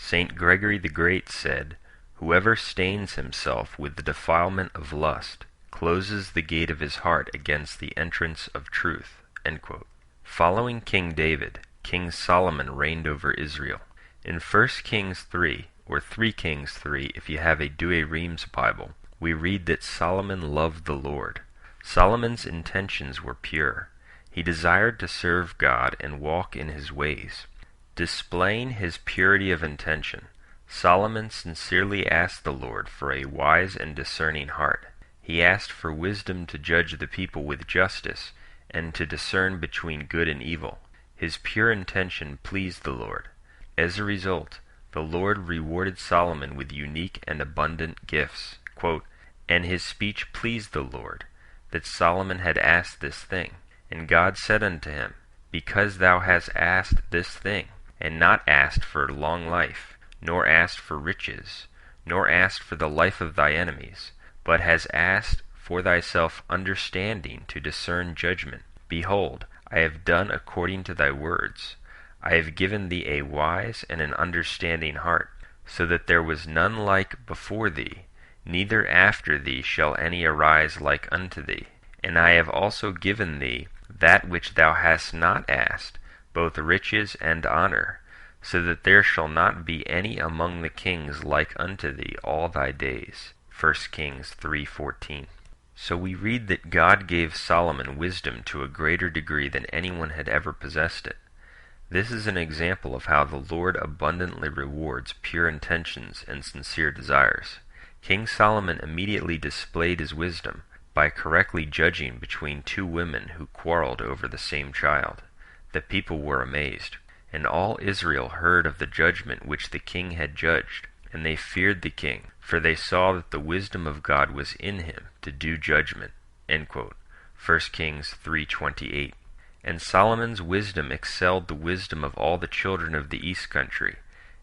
Saint Gregory the Great said, "Whoever stains himself with the defilement of lust closes the gate of his heart against the entrance of truth." End quote. Following King David, King Solomon reigned over Israel. In 1 Kings 3, or 3 Kings 3 if you have a Douay Rheims Bible, we read that Solomon loved the Lord. Solomon's intentions were pure. He desired to serve God and walk in his ways. Displaying his purity of intention, Solomon sincerely asked the Lord for a wise and discerning heart. He asked for wisdom to judge the people with justice and to discern between good and evil. His pure intention pleased the Lord. As a result, the Lord rewarded Solomon with unique and abundant gifts. Quote, "And his speech pleased the Lord, that Solomon had asked this thing. And God said unto him, Because thou hast asked this thing, and not asked for long life, nor asked for riches, nor asked for the life of thy enemies, but hast asked for thyself understanding to discern judgment, behold, I have done according to thy words. I have given thee a wise and an understanding heart, so that there was none like before thee, neither after thee shall any arise like unto thee. And I have also given thee that which thou hast not asked, both riches and honor, so that there shall not be any among the kings like unto thee all thy days." 1 Kings 3:14. So we read that God gave Solomon wisdom to a greater degree than anyone had ever possessed it. This is an example of how the Lord abundantly rewards pure intentions and sincere desires. King Solomon immediately displayed his wisdom by correctly judging between two women who quarreled over the same child. The people were amazed, and all Israel heard of the judgment which the king had judged, and they feared the king, for they saw that the wisdom of God was in him to do judgment. End quote. 1 Kings 3:28. And Solomon's wisdom excelled the wisdom of all the children of the east country,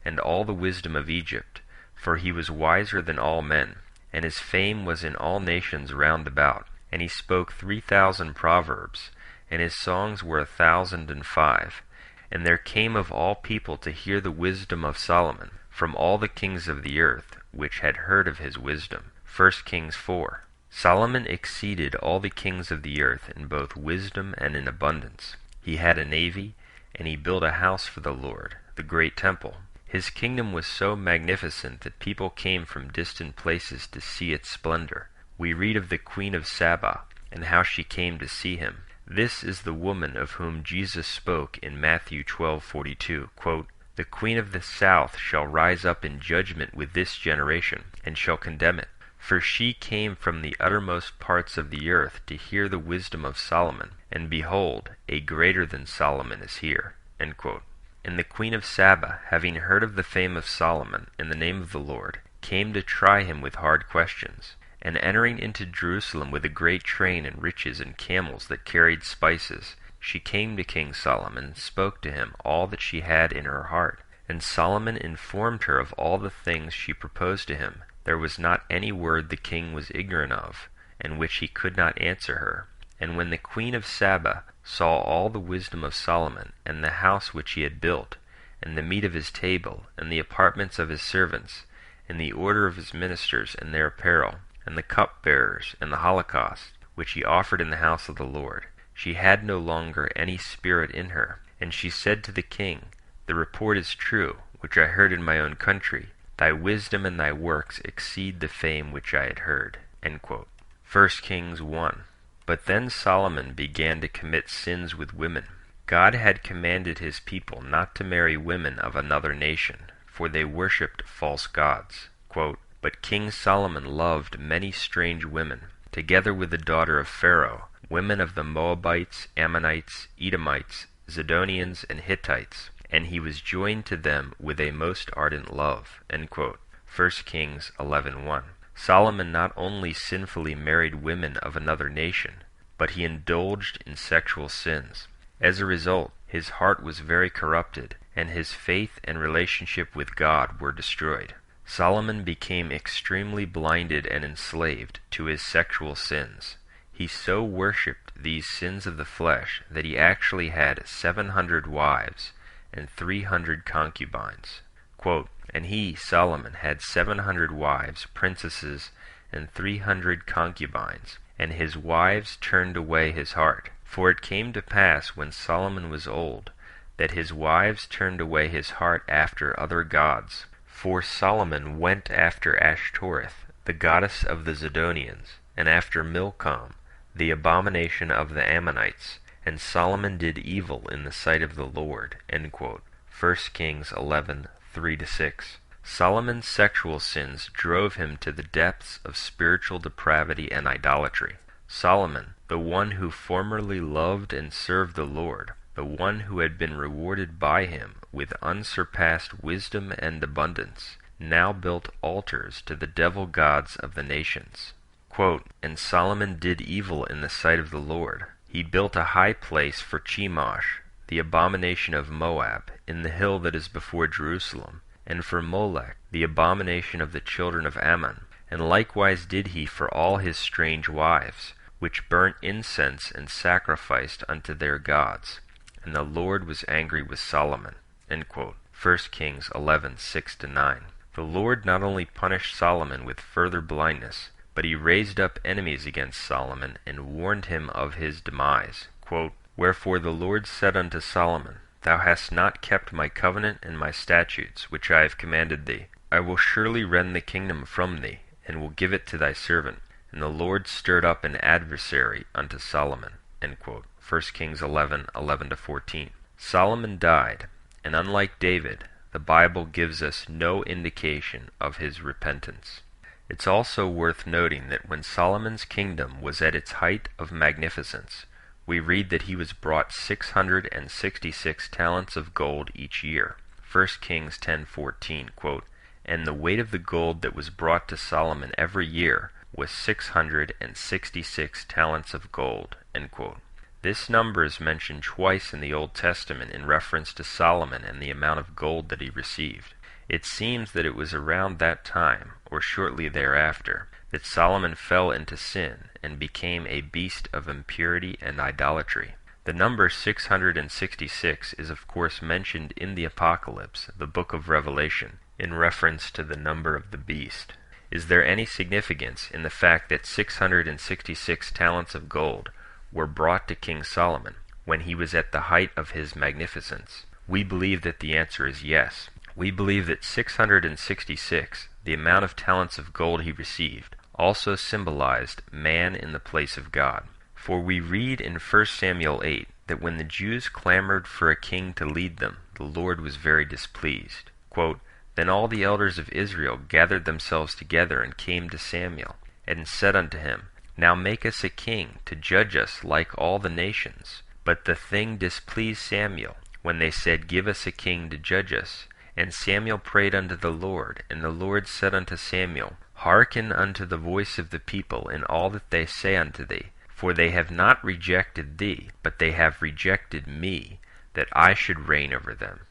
and all the wisdom of Egypt, for he was wiser than all men, and his fame was in all nations round about. And he spoke 3,000 proverbs, and his songs were 1,005. And there came of all people to hear the wisdom of Solomon, from all the kings of the earth, which had heard of his wisdom. 1 Kings 4. Solomon exceeded all the kings of the earth in both wisdom and in abundance. He had a navy, and he built a house for the Lord, the great temple. His kingdom was so magnificent that people came from distant places to see its splendor. We read of the Queen of Saba, and how she came to see him. This is the woman of whom Jesus spoke in Matthew 12:42, quote, "The queen of the south shall rise up in judgment with this generation, and shall condemn it. For she came from the uttermost parts of the earth to hear the wisdom of Solomon, and behold, a greater than Solomon is here." End quote. And the Queen of Saba, having heard of the fame of Solomon in the name of the Lord, came to try him with hard questions. And entering into Jerusalem with a great train and riches and camels that carried spices, she came to King Solomon and spoke to him all that she had in her heart. And Solomon informed her of all the things she proposed to him. There was not any word the king was ignorant of, and which he could not answer her. And when the Queen of Saba saw all the wisdom of Solomon, and the house which he had built, and the meat of his table, and the apartments of his servants, and the order of his ministers and their apparel, and the cupbearers, and the holocaust, which he offered in the house of the Lord, she had no longer any spirit in her. And she said to the king, "The report is true, which I heard in my own country. Thy wisdom and thy works exceed the fame which I had heard." End quote. 1 Kings 1. But then Solomon began to commit sins with women. God had commanded his people not to marry women of another nation, for they worshipped false gods. Quote, "But King Solomon loved many strange women, together with the daughter of Pharaoh, women of the Moabites, Ammonites, Edomites, Zidonians, and Hittites, and he was joined to them with a most ardent love." End quote. 1 Kings 11:1. Solomon not only sinfully married women of another nation, but he indulged in sexual sins. As a result, his heart was very corrupted, and his faith and relationship with God were destroyed. Solomon became extremely blinded and enslaved to his sexual sins. He so worshipped these sins of the flesh that he actually had 700 wives and 300 concubines. Quote, "And he, Solomon, had 700 wives, princesses, and 300 concubines, and his wives turned away his heart. For it came to pass, when Solomon was old, that his wives turned away his heart after other gods. For Solomon went after Ashtoreth, the goddess of the Zidonians, and after Milcom, the abomination of the Ammonites, and Solomon did evil in the sight of the Lord." End quote. 1 Kings 11, 3-6. Solomon's sexual sins drove him to the depths of spiritual depravity and idolatry. Solomon, the one who formerly loved and served the Lord, the one who had been rewarded by him with unsurpassed wisdom and abundance, now built altars to the devil gods of the nations. Quote, "And Solomon did evil in the sight of the Lord. He built a high place for Chemosh, the abomination of Moab, in the hill that is before Jerusalem, and for Molech, the abomination of the children of Ammon. And likewise did he for all his strange wives, which burnt incense and sacrificed unto their gods. And the Lord was angry with Solomon." End quote. 1 Kings 11, 6-9. The Lord not only punished Solomon with further blindness, but he raised up enemies against Solomon and warned him of his demise. Quote, "Wherefore the Lord said unto Solomon, Thou hast not kept my covenant and my statutes, which I have commanded thee. I will surely rend the kingdom from thee, and will give it to thy servant. And the Lord stirred up an adversary unto Solomon." End quote. 1 Kings 11, 11-14. Solomon died, and unlike David, the Bible gives us no indication of his repentance. It's also worth noting that when Solomon's kingdom was at its height of magnificence, we read that he was brought 666 talents of gold each year. 1 Kings 10:14, quote, "And the weight of the gold that was brought to Solomon every year was 666 talents of gold." End quote. This number is mentioned twice in the Old Testament in reference to Solomon and the amount of gold that he received. It seems that it was around that time, or shortly thereafter, that Solomon fell into sin and became a beast of impurity and idolatry. The number 666 is of course mentioned in the Apocalypse, the book of Revelation, in reference to the number of the beast. Is there any significance in the fact that 666 talents of gold were brought to King Solomon when he was at the height of his magnificence? We believe that the answer is yes. We believe that 666, the amount of talents of gold he received, also symbolized man in the place of God. For we read in 1 Samuel 8 that when the Jews clamored for a king to lead them, the Lord was very displeased. Quote, "Then all the elders of Israel gathered themselves together and came to Samuel, and said unto him, Now make us a king to judge us like all the nations. But the thing displeased Samuel, when they said, Give us a king to judge us. And Samuel prayed unto the Lord, and the Lord said unto Samuel, Hearken unto the voice of the people in all that they say unto thee, for they have not rejected thee, but they have rejected me, that I should reign over them."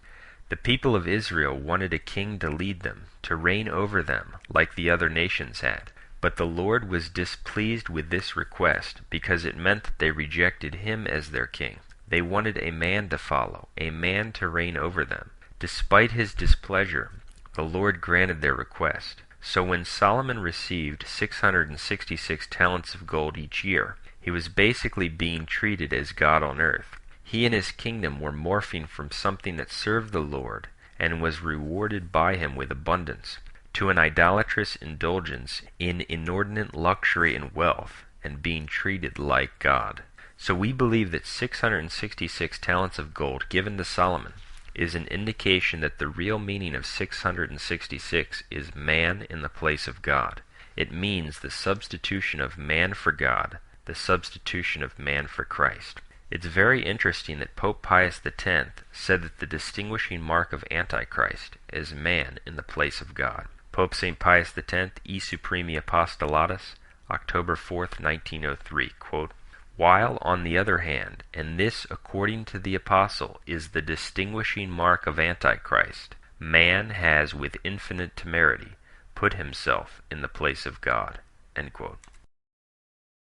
The people of Israel wanted a king to lead them, to reign over them, like the other nations had. But the Lord was displeased with this request, because it meant that they rejected him as their king. They wanted a man to follow, a man to reign over them. Despite his displeasure, the Lord granted their request. So when Solomon received 666 talents of gold each year, he was basically being treated as God on earth. He and his kingdom were morphing from something that served the Lord and was rewarded by him with abundance, to an idolatrous indulgence in inordinate luxury and wealth, and being treated like God. So we believe that 666 talents of gold given to Solomon is an indication that the real meaning of 666 is man in the place of God. It means the substitution of man for God, the substitution of man for Christ. It's very interesting that Pope Pius X said that the distinguishing mark of Antichrist is man in the place of God. Pope St. Pius X, E Supremi Apostolatus, October 4th, 1903, quote, "While, on the other hand, and this according to the Apostle is the distinguishing mark of Antichrist, man has with infinite temerity put himself in the place of God." End quote.